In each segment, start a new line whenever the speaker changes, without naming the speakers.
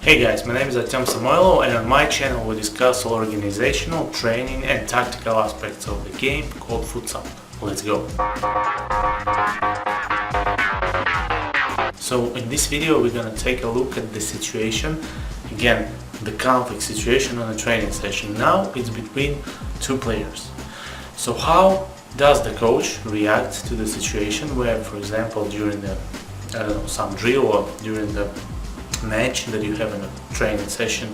Hey guys, my name is Artem Samoilov, and on my channel we discuss all organizational, training and tactical aspects of the game called futsal. Let's go! So in this video we're gonna take a look at the situation, again the conflict situation on a training session. Now it's between two players. So how does the coach react to the situation where, for example, during the some drill or during the match that you have in a training session,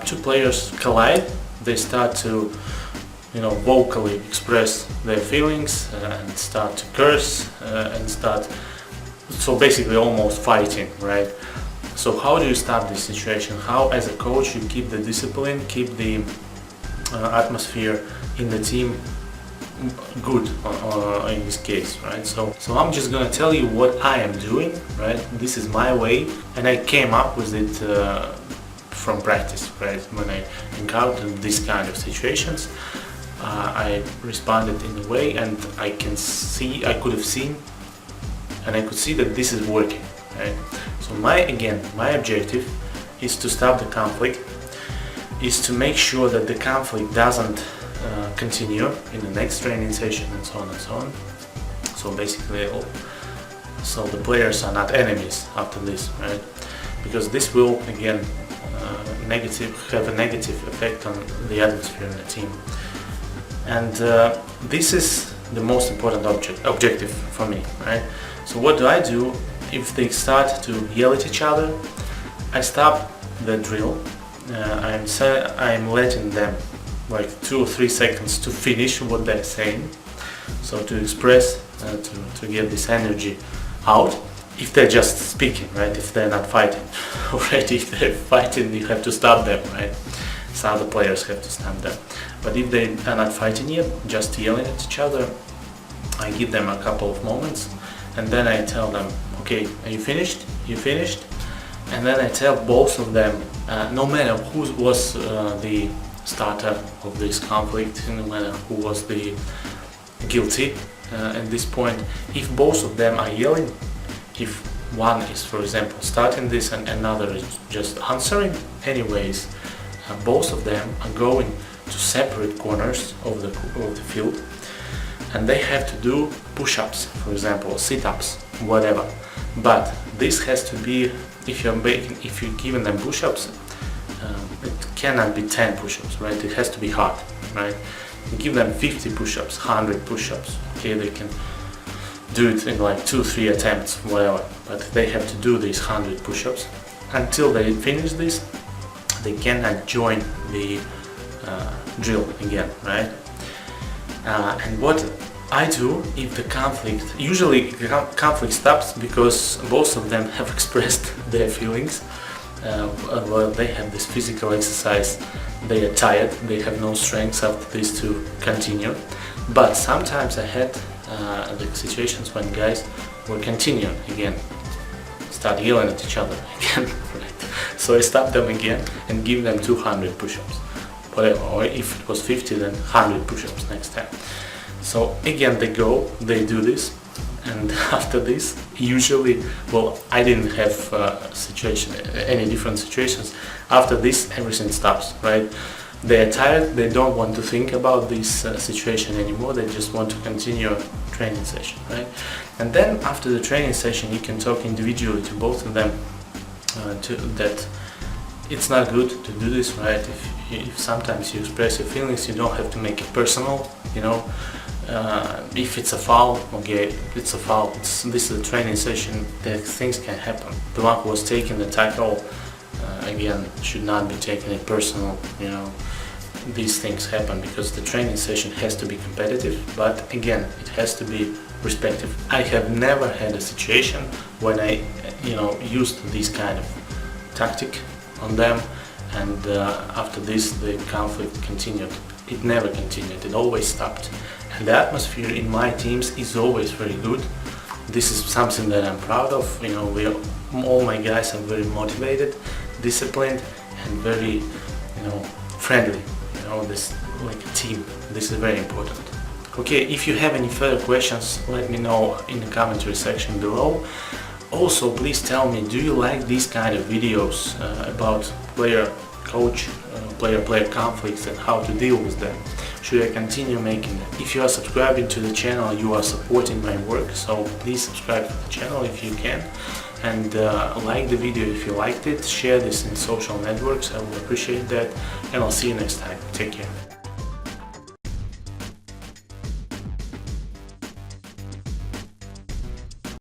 two players collide, they start to vocally express their feelings and start to curse and start basically almost fighting, right? So how do you stop this situation? How as a coach you keep the discipline, keep the atmosphere in the team good in this case, right? So I'm just gonna tell you what I am doing, right? This is my way, and I came up with it from practice, right? When I encountered these kind of situations, I responded in a way, and I could see that this is working, right? So my objective is to stop the conflict, is to make sure that the conflict doesn't continue in the next training session, and so on and so on. So basically, so the players are not enemies after this, right? Because this will again have a negative effect on the atmosphere in the team. And this is the most important objective for me, right? So what do I do if they start to yell at each other? I stop the drill. I'm letting them like 2 or 3 seconds to finish what they're saying, so to express, to get this energy out. If they're just speaking, right? If they're not fighting, already if they're fighting, you have to stop them, right? Some other players have to stop them. But if they are not fighting yet, just yelling at each other, I give them a couple of moments, and then I tell them, okay, are you finished? You finished? And then I tell both of them, no matter who was the starter of this conflict, no matter who was the guilty at this point, if both of them are yelling, if one is, for example, starting this and another is just answering, anyways, both of them are going to separate corners of the field, and they have to do push-ups, for example, sit-ups, whatever. But this has to be, if you're giving them push-ups, it cannot be 10 push-ups, right? It has to be hard, right? You give them 50 push-ups, 100 push-ups, okay, they can do it in like 2-3 attempts, whatever, but they have to do these 100 push-ups. Until they finish this, they cannot join the drill again, right? And what I do if the conflict stops because both of them have expressed their feelings. Well, they have this physical exercise, they are tired, they have no strength after this to continue. But sometimes I had the situations when guys were continuing again, start yelling at each other again, right? So I stop them again and give them 200 push-ups, whatever, or if it was 50, then 100 push-ups next time. So again they do this, and after this, usually, well, I didn't have any different situations. After this, everything stops, right? They are tired, they don't want to think about this situation anymore, they just want to continue training session, right? And then after the training session, you can talk individually to both of them that it's not good to do this, right? If sometimes you express your feelings, you don't have to make it personal, if it's a foul, okay, it's a foul. This is a training session, that things can happen. The one who was taking the tackle, again, should not be taking it personal, These things happen because the training session has to be competitive, but again, it has to be respectful. I have never had a situation when I, used this kind of tactic on them, and after this, the conflict continued. It never continued, it always stopped. And the atmosphere in my teams is always very good. This is something that I'm proud of. All my guys are very motivated, disciplined, and very, friendly. This like a team. This is very important. Okay, if you have any further questions, let me know in the commentary section below. Also, please tell me, do you like these kind of videos about player conflicts and how to deal with them? Should I continue making them? If you are subscribing to the channel, you are supporting my work, so please subscribe to the channel if you can, and like the video if you liked it, share this in social networks, I will appreciate that, and I'll see you next time. Take care.